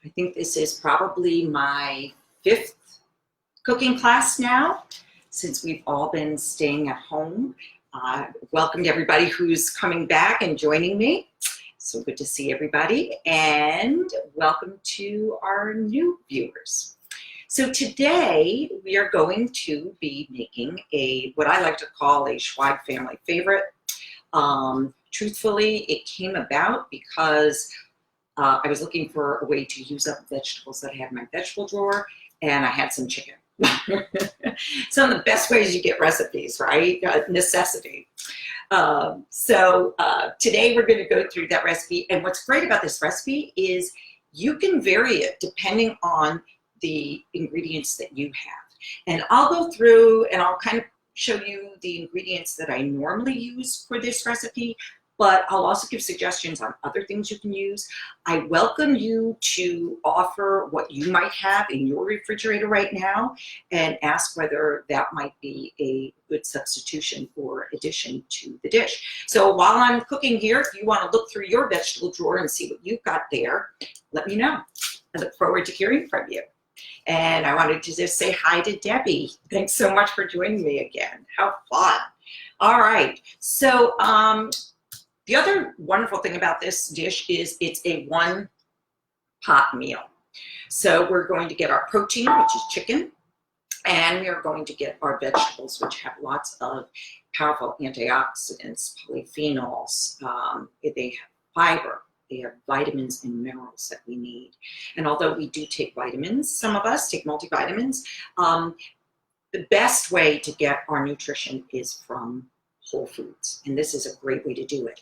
I think this is probably my 5th cooking class now, since we've all been staying at home. Welcome to everybody who's coming back and joining me. So good to see everybody, and welcome to our new viewers. So today we are going to be making what I like to call a Schweig family favorite. Truthfully, it came about because I was looking for a way to use up vegetables that I had in my vegetable drawer, and I had some chicken. Some of the best ways you get recipes, right? Necessity. Today we're going to go through that recipe, and what's great about this recipe is you can vary it depending on the ingredients that you have. And I'll go through and I'll kind of show you the ingredients that I normally use for this recipe, but I'll also give suggestions on other things you can use. I welcome you to offer what you might have in your refrigerator right now and ask whether that might be a good substitution or addition to the dish. So while I'm cooking here, if you want to look through your vegetable drawer and see what you've got there, let me know. I look forward to hearing from you. And I wanted to just say hi to Debbie. Thanks so much for joining me again. How fun. All right. So the other wonderful thing about this dish is it's a one-pot meal. So we're going to get our protein, which is chicken, and we are going to get our vegetables, which have lots of powerful antioxidants, polyphenols. They have fiber. They have vitamins and minerals that we need. And although we do take vitamins, some of us take multivitamins, the best way to get our nutrition is from whole foods. And this is a great way to do it.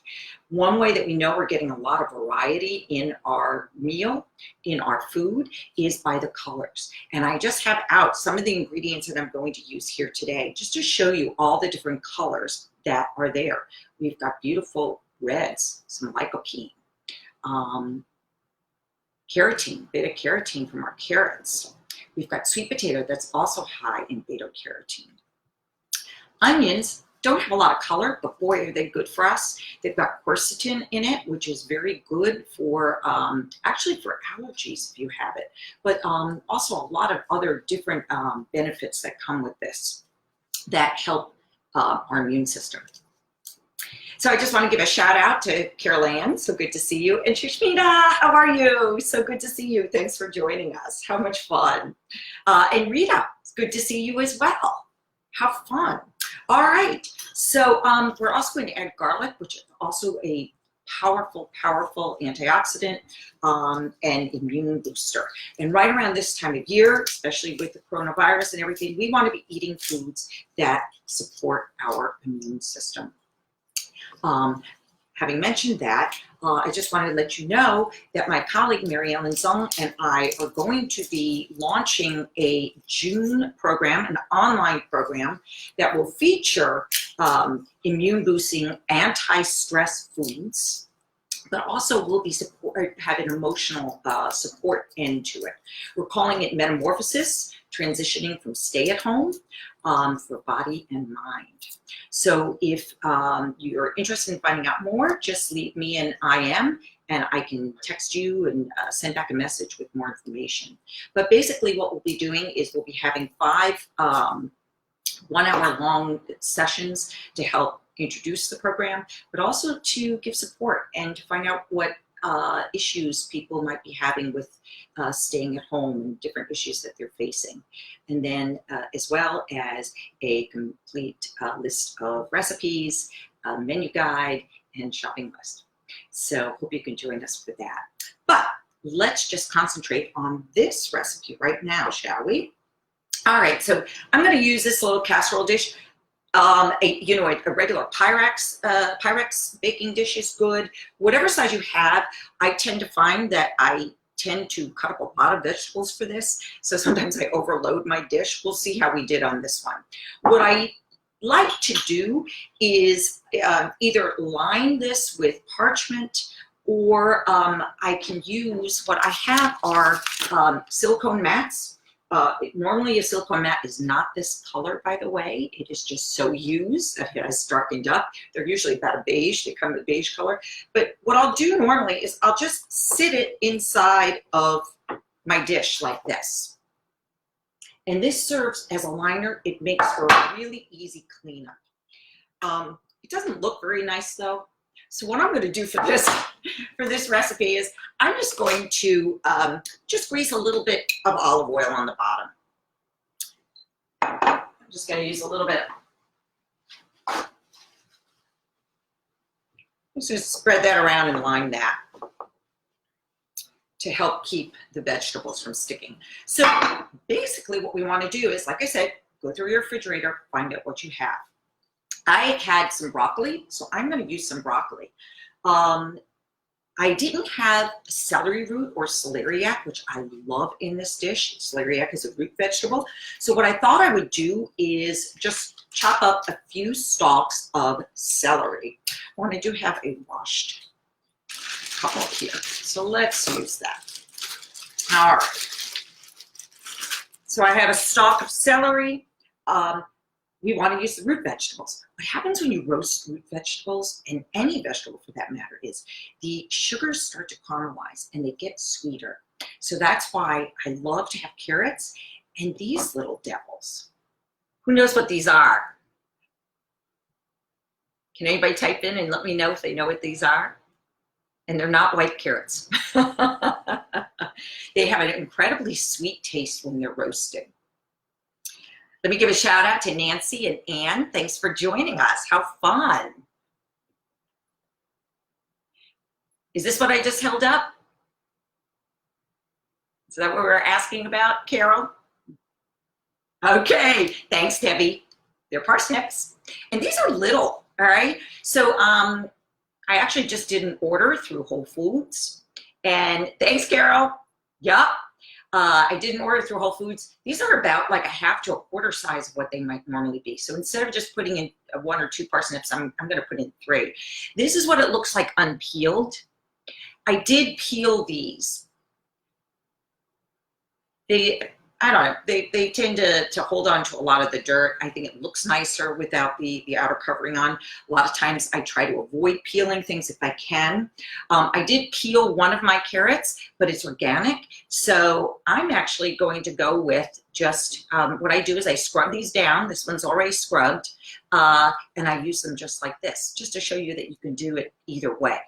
One way that we know we're getting a lot of variety in our meal, in our food, is by the colors. And I just have out some of the ingredients that I'm going to use here today, just to show you all the different colors that are there. We've got beautiful reds, some lycopene, carotene, beta carotene from our carrots. We've got sweet potato that's also high in beta carotene. Onions don't have a lot of color, but boy, are they good for us. They've got quercetin in it, which is very good for, actually for allergies if you have it, but also a lot of other different benefits that come with this that help our immune system. So I just want to give a shout out to Carol Ann, so good to see you. And Shushmita, how are you? So good to see you. Thanks for joining us. How much fun. And Rita, it's good to see you as well. How fun. All right, so we're also going to add garlic, which is also a powerful, powerful antioxidant and immune booster. And right around this time of year, especially with the coronavirus and everything, we want to be eating foods that support our immune system. Having mentioned that, I just wanted to let you know that my colleague Mary Ellen Zung and I are going to be launching a June program, an online program that will feature immune boosting anti-stress foods, but also will be have an emotional support end to it. We're calling it Metamorphosis, transitioning from stay at home for body and mind. So if you're interested in finding out more, just leave me an IM and I can text you and send back a message with more information. But basically what we'll be doing is we'll be having 5 one-hour-long sessions to help introduce the program, but also to give support and to find out what issues people might be having with staying at home and different issues that they're facing. And then as well as a complete list of recipes, menu guide, and shopping list. So hope you can join us for that. But let's just concentrate on this recipe right now, shall we? All right, so I'm going to use this little casserole dish. A regular Pyrex baking dish is good. Whatever size you have, I tend to find that I tend to cut up a lot of vegetables for this, so sometimes I overload my dish. We'll see how we did on this one. What I like to do is either line this with parchment, or I can use what I have are silicone mats Normally a silicone mat is not this color, by the way. It is just so used that it has darkened up. They're usually about a beige. They come in a beige color. But what I'll do normally is I'll just sit it inside of my dish like this. And this serves as a liner. It makes for a really easy cleanup. It doesn't look very nice though. So what I'm going to do for this recipe is I'm just going to just grease a little bit of olive oil on the bottom. I'm just going to use a little bit. Just spread that around and line that to help keep the vegetables from sticking. So basically what we want to do is, like I said, go through your refrigerator, find out what you have. I had some broccoli, so I'm going to use some broccoli. I didn't have celery root or celeriac, which I love in this dish. Celeriac is a root vegetable. So what I thought I would do is just chop up a few stalks of celery. Well, I do have a washed couple here, so let's use that. All right. So I have a stalk of celery. We want to use the root vegetables. What happens when you roast root vegetables, and any vegetable for that matter, is the sugars start to caramelize and they get sweeter. So that's why I love to have carrots and these little devils. Who knows what these are? Can anybody type in and let me know if they know what these are? And they're not white carrots. They have an incredibly sweet taste when they're roasted. Let me give a shout out to Nancy and Ann. Thanks for joining us. How fun. Is this what I just held up? Is that what we're asking about, Carol? Okay, thanks, Debbie. They're parsnips. And these are little, all right? So I actually just did an order through Whole Foods. And thanks, Carol. Yup. I did an order through Whole Foods. These are about like a half to a quarter size of what they might normally be. So instead of just putting in 1 or 2 parsnips, I'm going to put in 3. This is what it looks like unpeeled. I did peel these. I don't know, they tend to hold on to a lot of the dirt. I think it looks nicer without the outer covering on. A lot of times I try to avoid peeling things if I can. I did peel one of my carrots, but it's organic. So I'm actually going to go with just, what I do is I scrub these down. This one's already scrubbed. And I use them just like this, just to show you that you can do it either way.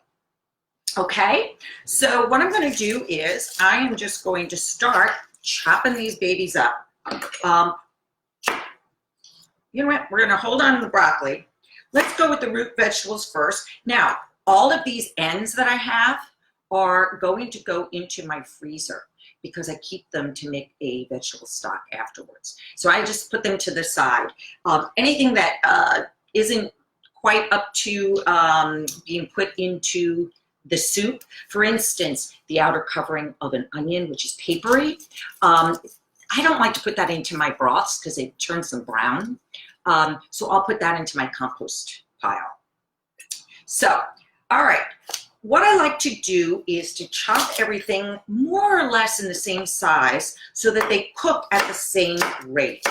Okay, so what I'm going to do is I am just going to start chopping these babies up. You know what? We're going to hold on to the broccoli. Let's go with the root vegetables first. Now, all of these ends that I have are going to go into my freezer because I keep them to make a vegetable stock afterwards. So I just put them to the side. Anything that isn't quite up to being put into the soup, for instance, the outer covering of an onion, which is papery. I don't like to put that into my broths because it turns them brown. So I'll put that into my compost pile. So, all right. What I like to do is to chop everything more or less in the same size so that they cook at the same rate.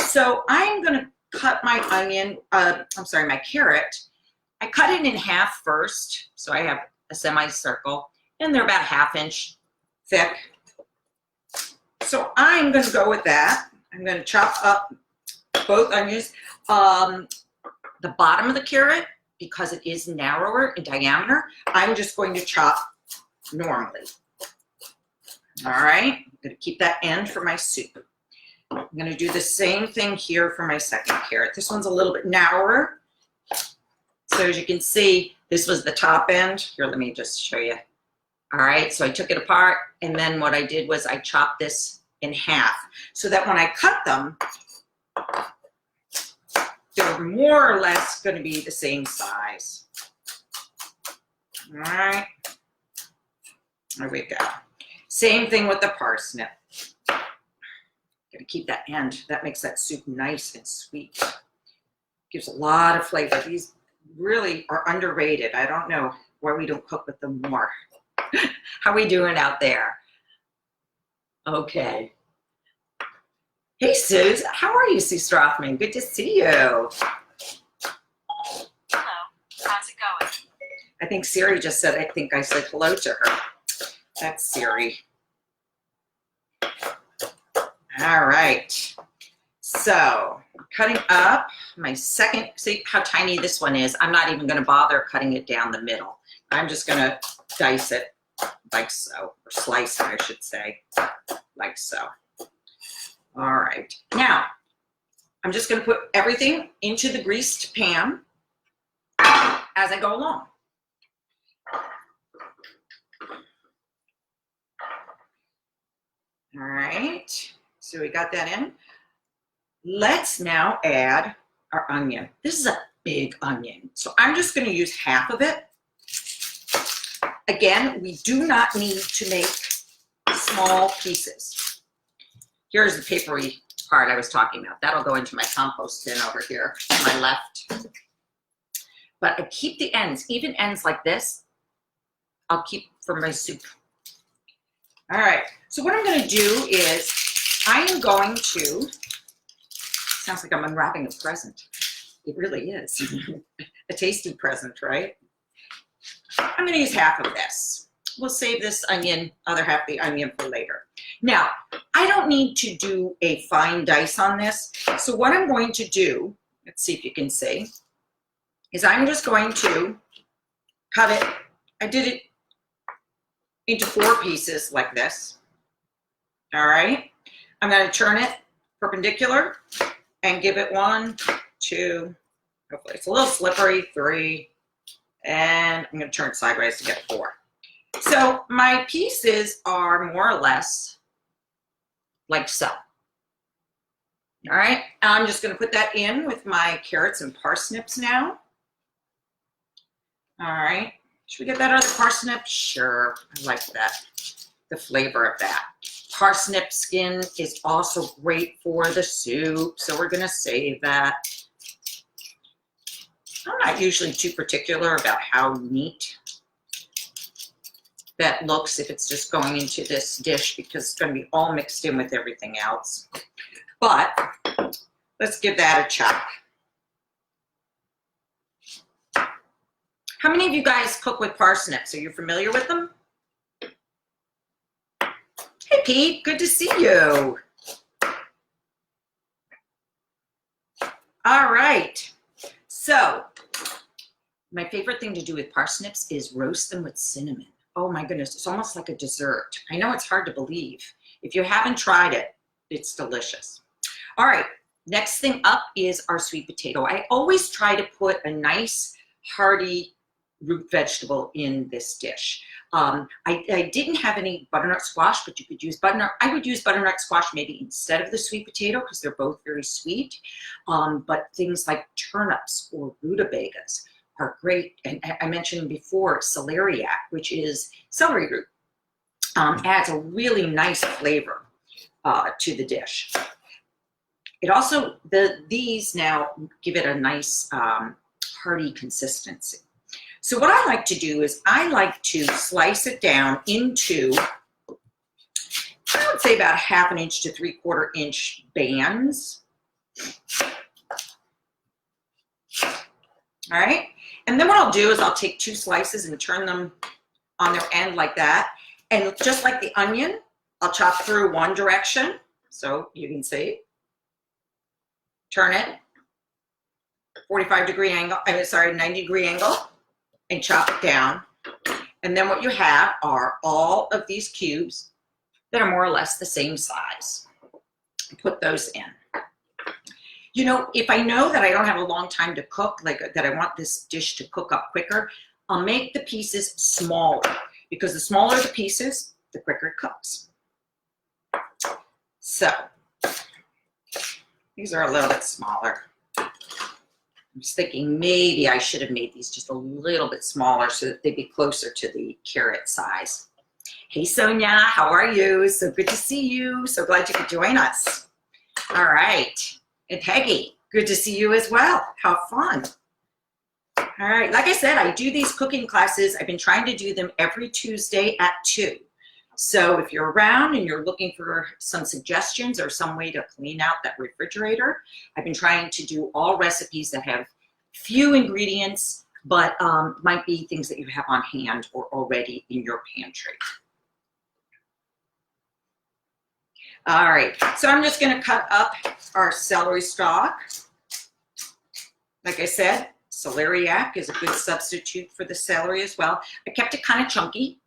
So I'm going to cut my onion, my carrot. I cut it in half first. So I have a semicircle, and they're about 1/2 inch thick. So I'm going to go with that. I'm going to chop up both onions. The bottom of the carrot, because it is narrower in diameter, I'm just going to chop normally. All right, I'm going to keep that end for my soup. I'm going to do the same thing here for my second carrot. This one's a little bit narrower. So as you can see, this was the top end. Here, let me just show you. All right, so I took it apart, and then what I did was I chopped this in half so that when I cut them, they're more or less going to be the same size. All right, there we go. Same thing with the parsnip. Going to keep that end. That makes that soup nice and sweet. Gives a lot of flavor. These really are underrated. I don't know why we don't cook with them more. How are we doing out there? Okay. Hey, Suze. How are you, Sue Strothman? Good to see you. Hello. How's it going? I think Siri just said, I think I said hello to her. That's Siri. All right. So, cutting up my second, see how tiny this one is? I'm not even going to bother cutting it down the middle. I'm just going to dice it like so, or slice it, I should say, like so. All right. Now, I'm just going to put everything into the greased pan as I go along. All right. So we got that in. Let's now add our onion. This is a big onion, so I'm just going to use half of it. Again, we do not need to make small pieces. Here's the papery part I was talking about. That'll go into my compost bin over here on my left. But I keep the ends, even ends like this, I'll keep for my soup. All right, so what I'm going to do is I am going to, sounds like I'm unwrapping a present. It really is. A tasty present, right? I'm going to use half of this. We'll save this onion, other half of the onion for later. Now, I don't need to do a fine dice on this. So what I'm going to do, let's see if you can see, is I'm just going to cut it. I did it into 4 pieces like this. All right. I'm going to turn it perpendicular and give it 1, 2, hopefully it's a little slippery, 3, and I'm going to turn it sideways to get 4. So my pieces are more or less like so. All right, I'm just going to put that in with my carrots and parsnips now. All right, should we get that other parsnip? Sure, I like that, the flavor of that. Parsnip skin is also great for the soup, so we're going to save that. I'm not usually too particular about how neat that looks if it's just going into this dish because it's going to be all mixed in with everything else. But let's give that a chop. How many of you guys cook with parsnips? Are you familiar with them? Hey, Pete, good to see you. All right. So, my favorite thing to do with parsnips is roast them with cinnamon. Oh my goodness, it's almost like a dessert. I know it's hard to believe. If you haven't tried it, it's delicious. All right, next thing up is our sweet potato. I always try to put a nice, hearty root vegetable in this dish. I didn't have any butternut squash, but you could use butternut. I would use butternut squash maybe instead of the sweet potato because they're both very sweet. But things like turnips or rutabagas are great. And I mentioned before celeriac, which is celery root, adds a really nice flavor to the dish. It also, these now give it a nice hearty consistency. So what I like to do is I like to slice it down into, I would say about 1/2 inch to 3/4 inch bands. All right. And then what I'll do is I'll take 2 slices and turn them on their end like that. And just like the onion, I'll chop through one direction. So you can see, turn it, 45-degree angle, 90-degree angle, and chop it down. And then what you have are all of these cubes that are more or less the same size. Put those in. You know, if I know that I don't have a long time to cook, like that I want this dish to cook up quicker, I'll make the pieces smaller because the smaller the pieces, the quicker it cooks. So, these are a little bit smaller. I'm just thinking maybe I should have made these just a little bit smaller so that they'd be closer to the carrot size. Hey, Sonia, how are you? So good to see you. So glad you could join us. All right. And Peggy, good to see you as well. How fun. All right. Like I said, I do these cooking classes. I've been trying to do them every Tuesday at 2. So if you're around and you're looking for some suggestions or some way to clean out that refrigerator, I've been trying to do all recipes that have few ingredients, but might be things that you have on hand or already in your pantry. All right, so I'm just gonna cut up our celery stalk. Like I said, celeriac is a good substitute for the celery as well. I kept it kind of chunky,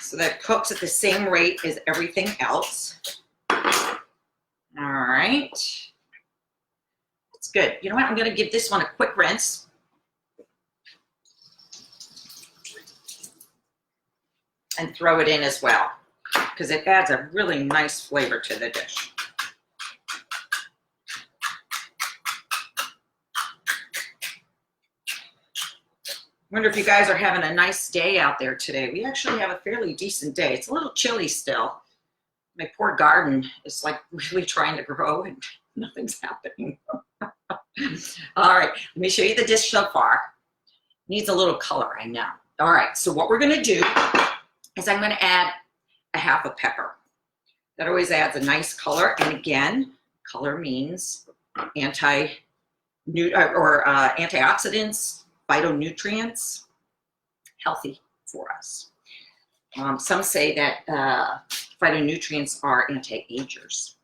so that it cooks at the same rate as everything else. All right, that's good. You know what, I'm gonna give this one a quick rinse. And throw it in as well, because it adds a really nice flavor to the dish. Wonder if you guys are having a nice day out there today. We actually have a fairly decent day. It's a little chilly still. My poor garden is like really trying to grow and nothing's happening. All right, let me show you the dish so far. Needs a little color, I know. All right, so what we're gonna do is I'm going to add a half a pepper. That always adds a nice color, and again, color means antioxidants, phytonutrients, healthy for us. Some say that phytonutrients are anti-agers,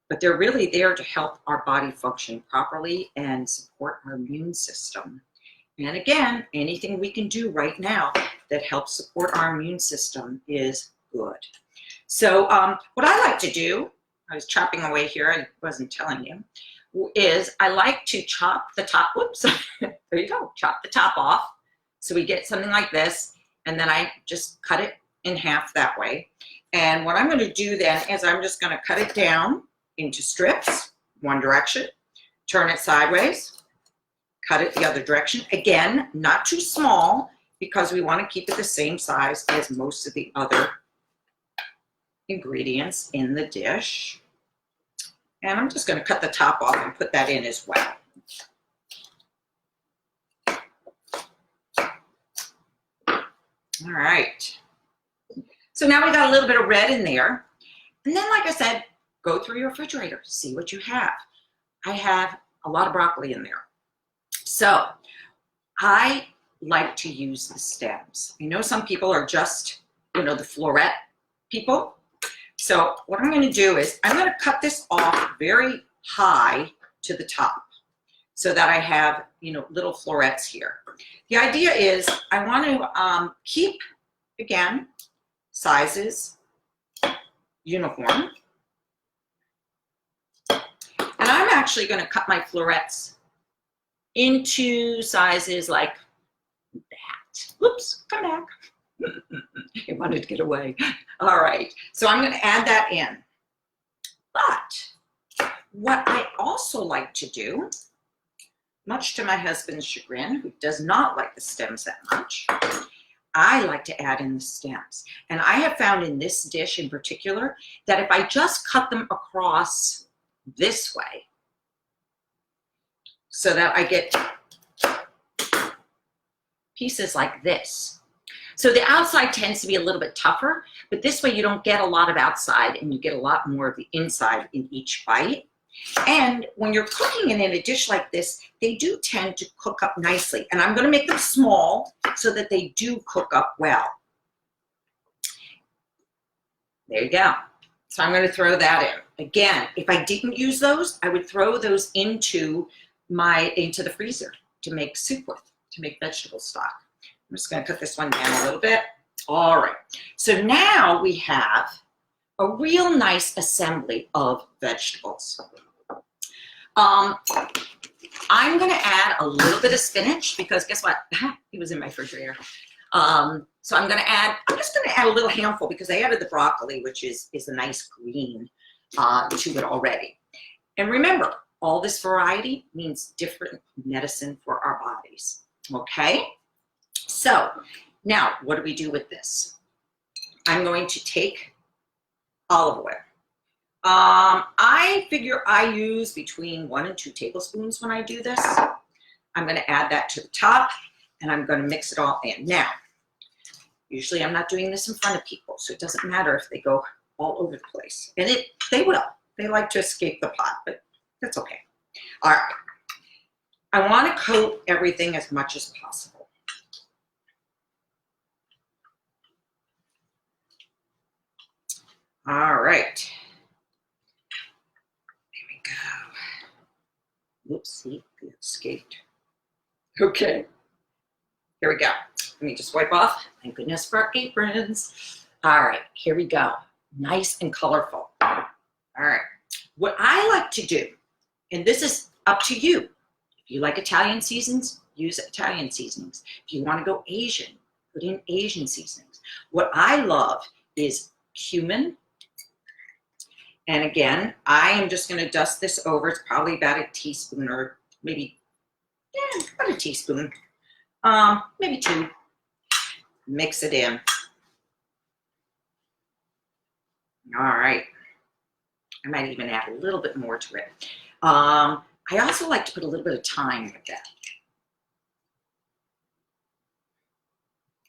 but they're really there to help our body function properly and support our immune system. And again, anything we can do right now that helps support our immune system is good. So what I like to do, I was chopping away here, I wasn't telling you, is I like to chop the top, whoops, there you go, chop the top off. So we get something like this, and then I just cut it in half that way. And what I'm going to do then is I'm just going to cut it down into strips, one direction, turn it sideways, cut it the other direction. Again, not too small, because we want to keep it the same size as most of the other ingredients in the dish. And I'm just going to cut the top off and put that in as well. All right. So now we got a little bit of red in there. And then, like I said, go through your refrigerator, see what you have. I have a lot of broccoli in there. So I like to use the stems. I know some people are just, the floret people. So what I'm going to do is I'm going to cut this off very high to the top so that I have, little florets here. The idea is I want to keep, again, sizes uniform. And I'm actually going to cut my florets into sizes like that. Whoops, come back. I wanted to get away. All right, so I'm going to add that in. But what I also like to do, much to my husband's chagrin, who does not like the stems that much, I like to add in the stems. And I have found in this dish in particular that if I just cut them across this way, so that I get pieces like this. So the outside tends to be a little bit tougher, but this way you don't get a lot of outside and you get a lot more of the inside in each bite. And when you're cooking it in a dish like this, they do tend to cook up nicely. And I'm going to make them small so that they do cook up well. There you go. So I'm going to throw that in. Again, if I didn't use those, I would throw those into the freezer to make soup with, to make vegetable stock. I'm just going to cut this one down a little bit. All right. So now we have a real nice assembly of vegetables. I'm going to add a little bit of spinach because guess what? It was in my refrigerator. So I'm just going to add a little handful because I added the broccoli, which is a nice green to it already. And remember, all this variety means different medicine for our bodies. Okay? So now what do we do with this? I'm going to take olive oil. I figure I use between 1 and 2 tablespoons when I do this. I'm going to add that to the top and I'm going to mix it all in. Now, Usually I'm not doing this in front of people, so it doesn't matter if they go all over the place. And they will. They like to escape the pot, but that's okay. All right. I want to coat everything as much as possible. All right. There we go. Whoopsie, it escaped. Okay. Here we go. Let me just wipe off. Thank goodness for our aprons. All right, here we go. Nice and colorful. All right. What I like to do, and this is up to you. If you like Italian seasonings, use Italian seasonings. If you want to go Asian, put in Asian seasonings. What I love is cumin. And again, I am just going to dust this over. It's probably about a teaspoon or maybe, yeah, about a teaspoon. Maybe 2. Mix it in. All right. I might even add a little bit more to it. I also like to put a little bit of thyme with that.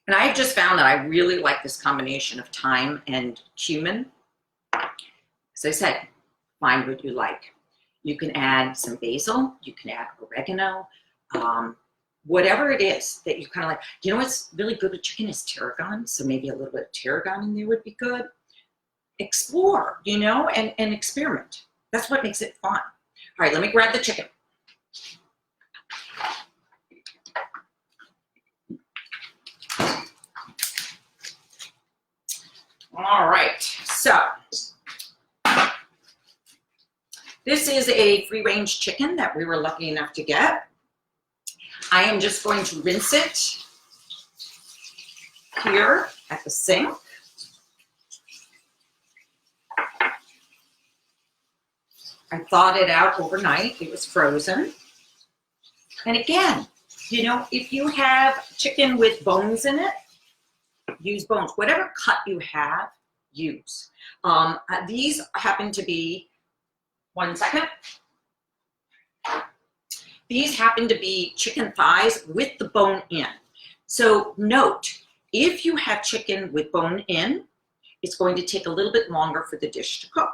And I just found that I really like this combination of thyme and cumin. As I said, find what you like. You can add some basil. You can add oregano. Whatever it is that you kind of like. You know what's really good with chicken is tarragon. So maybe a little bit of tarragon in there would be good. Explore, you know, and experiment. That's what makes it fun. All right, let me grab the chicken. All right, so this is a free-range chicken that we were lucky enough to get. I am just going to rinse it here at the sink. I thawed it out overnight. It was frozen. And again, you know, if you have chicken with bones in it, use bones. Whatever cut you have, use. These happen to be, 1 second. These happen to be chicken thighs with the bone in. So note, if you have chicken with bone in, it's going to take a little bit longer for the dish to cook.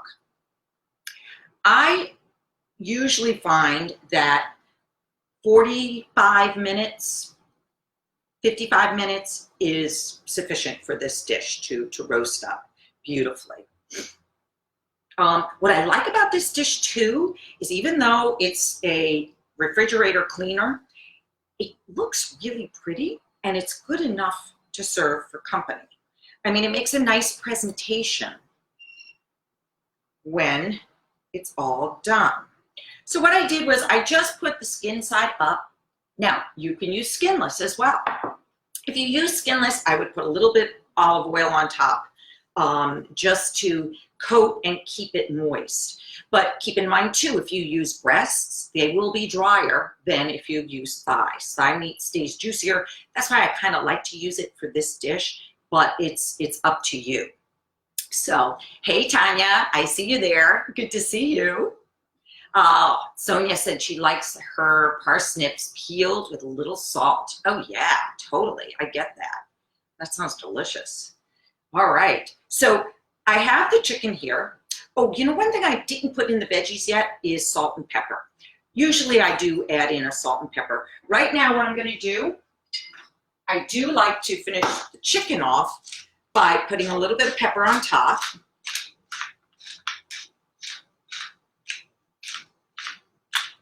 I usually find that 45 minutes, 55 minutes is sufficient for this dish to roast up beautifully. What I like about this dish too is even though it's a refrigerator cleaner, it looks really pretty and it's good enough to serve for company. I mean, it makes a nice presentation when it's all done. So what I did was I just put the skin side up. Now, you can use skinless as well. If you use skinless, I would put a little bit olive oil on top just to coat and keep it moist. But keep in mind too, if you use breasts, they will be drier than if you use thighs. Thigh meat stays juicier. That's why I kind of like to use it for this dish, but it's up to you. So, hey Tanya, I see you there. Good to see you. Sonia said she likes her parsnips peeled with a little salt. Oh yeah, totally. I get that. That sounds delicious. All right. So I have the chicken here. Oh, you know, one thing I didn't put in the veggies yet is salt and pepper. Usually I do add in a salt and pepper. Right now what I'm going to do, I do like to finish the chicken off by putting a little bit of pepper on top.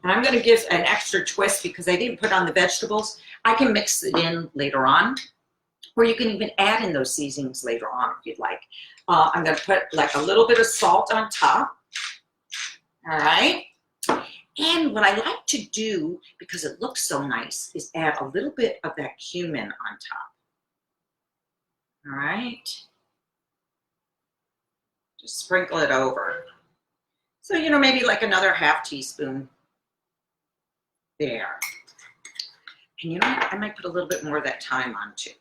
And I'm going to give an extra twist because I didn't put on the vegetables. I can mix it in later on, or you can even add in those seasonings later on if you'd like. I'm going to put like a little bit of salt on top. All right. And what I like to do, because it looks so nice, is add a little bit of that cumin on top. All right. Just sprinkle it over. So, you know, maybe like another ½ teaspoon there. And you know what? I might put a little bit more of that thyme on too.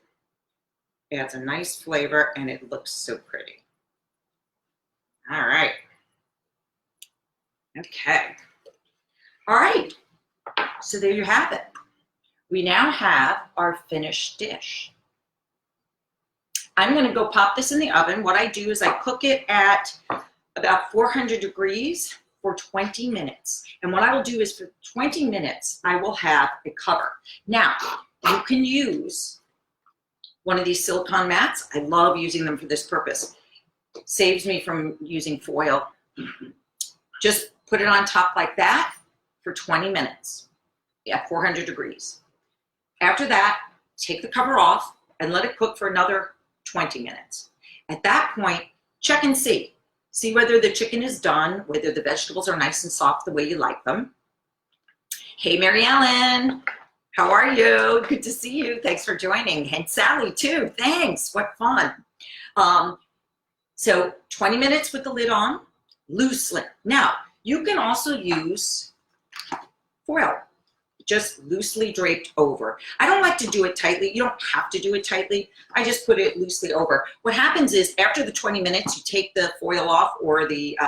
Adds a nice flavor and it looks so pretty. All right. Okay. All right. So there you have it. We now have our finished dish. I'm gonna go pop this in the oven. What I do is I cook it at about 400 degrees for 20 minutes. And what I will do is for 20 minutes, I will have a cover. Now, you can use one of these silicone mats. I love using them for this purpose. Saves me from using foil. Just put it on top like that for 20 minutes at 400 degrees. After that, take the cover off and let it cook for another 20 minutes. At that point, check and see. See whether the chicken is done, whether the vegetables are nice and soft the way you like them. Hey, Mary Ellen, how are you? Good to see you. Thanks for joining. And Sally too, thanks, what fun. So 20 minutes with the lid on, loosely. Now, you can also use foil, just loosely draped over. I don't like to do it tightly. You don't have to do it tightly. I just put it loosely over. What happens is after the 20 minutes, you take the foil off or the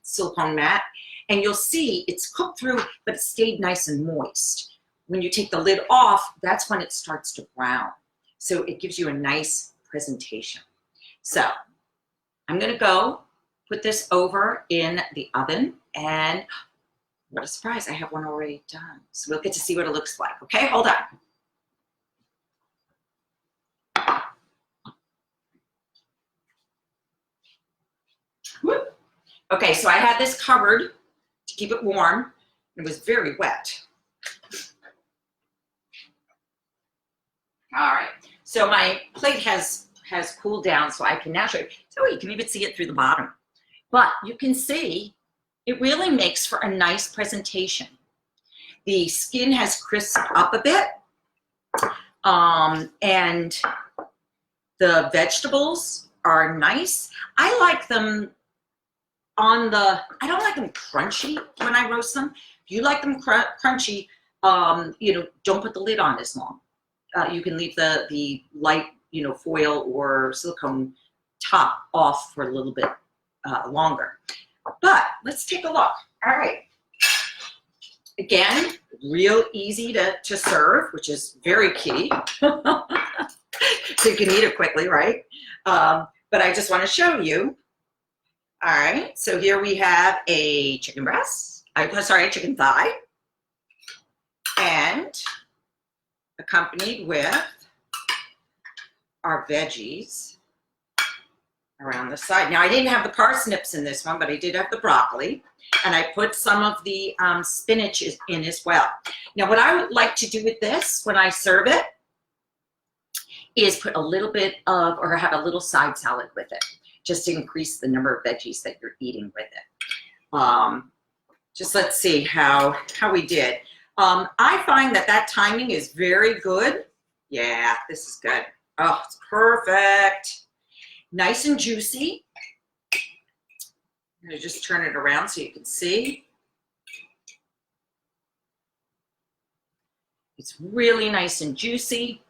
silicone mat, and you'll see it's cooked through, but it stayed nice and moist. When you take the lid off, that's when it starts to brown. So it gives you a nice presentation. So I'm gonna go put this over in the oven, and what a surprise, I have one already done. So we'll get to see what it looks like, okay? Hold on. Whoop. Okay, so I had this covered to keep it warm. It was very wet. All right, so my plate has cooled down, so I can now show you. So you can even see it through the bottom. But you can see it really makes for a nice presentation. The skin has crisped up a bit, and the vegetables are nice. I like them on the, I don't like them crunchy when I roast them. If you like them crunchy, you know, don't put the lid on as long. You can leave the light, you know, foil or silicone top off for a little bit longer. But let's take a look. All right. Again, real easy to serve, which is very key. So you can eat it quickly, right? But I just want to show you. All right. So here we have a chicken breast. A chicken thigh. And accompanied with our veggies around the side. Now, I didn't have the parsnips in this one, but I did have the broccoli, and I put some of the spinach in as well. Now, what I would like to do with this when I serve it is put a little bit of, or have a little side salad with it, just to increase the number of veggies that you're eating with it. Just let's see how we did. I find that timing is very good. Yeah, this is good. Oh, it's perfect. Nice and juicy. I'm gonna just turn it around so you can see. It's really nice and juicy.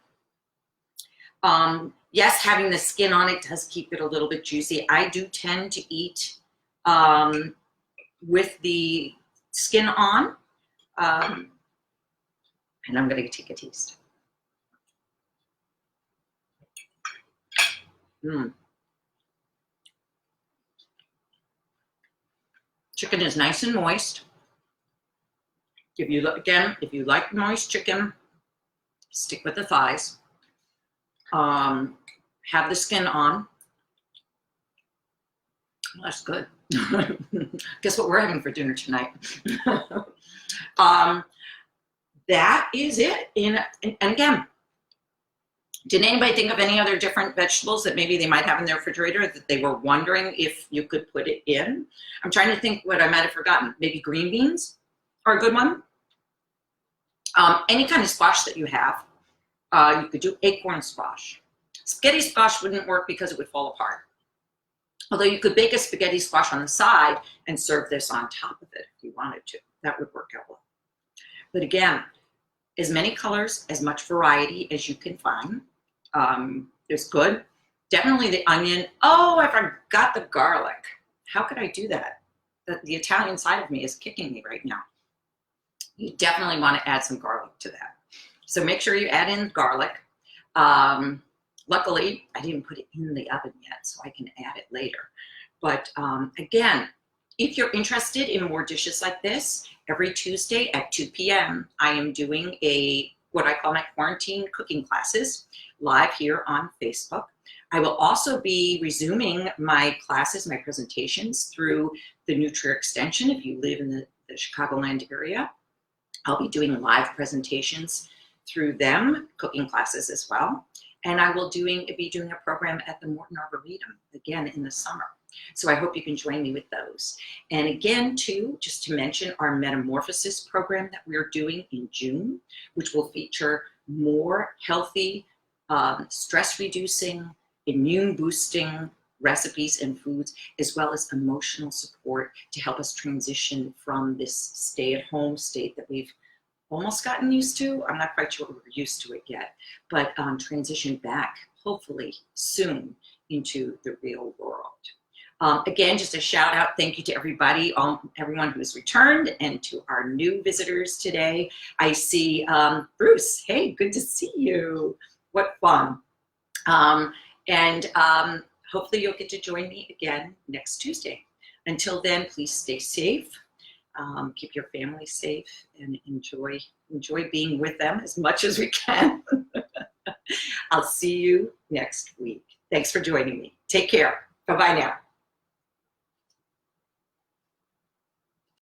Yes, having the skin on it does keep it a little bit juicy. I do tend to eat with the skin on. And I'm gonna take a taste. Chicken is nice and moist. If you like moist chicken, stick with the thighs. Have the skin on. Well, that's good. Guess what we're having for dinner tonight? That is it. And again, did anybody think of any other different vegetables that maybe they might have in their refrigerator that they were wondering if you could put it in? I'm trying to think what I might have forgotten. Maybe green beans are a good one. Any kind of squash that you have. You could do acorn squash. Spaghetti squash wouldn't work because it would fall apart. Although you could bake a spaghetti squash on the side and serve this on top of it if you wanted to. That would work out well. But again, as many colors, as much variety as you can find. It's good. Definitely the onion. Oh, I forgot the garlic. How could I do that? The Italian side of me is kicking me right now. You definitely want to add some garlic to that. So make sure you add in garlic. Luckily, I didn't put it in the oven yet, so I can add it later. But again, if you're interested in more dishes like this, every Tuesday at 2 p.m., I am doing what I call my quarantine cooking classes live here on Facebook. I will also be resuming my classes, my presentations through the Nutria Extension. If you live in the Chicagoland area, I'll be doing live presentations through them, cooking classes as well. And I will be doing a program at the Morton Arboretum, again, in the summer. So I hope you can join me with those. And again, too, just to mention our Metamorphosis program that we're doing in June, which will feature more healthy, stress-reducing, immune-boosting recipes and foods, as well as emotional support to help us transition from this stay-at-home state that we've almost gotten used to. I'm not quite sure we're used to it yet, but transition back, hopefully soon, into the real world. Again, just a shout out, thank you to everybody, everyone who has returned, and to our new visitors today. I see Bruce. Hey, good to see you. What fun. Hopefully you'll get to join me again next Tuesday. Until then, please stay safe. Keep your family safe and enjoy being with them as much as we can. I'll see you next week. Thanks for joining me. Take care. Bye-bye now.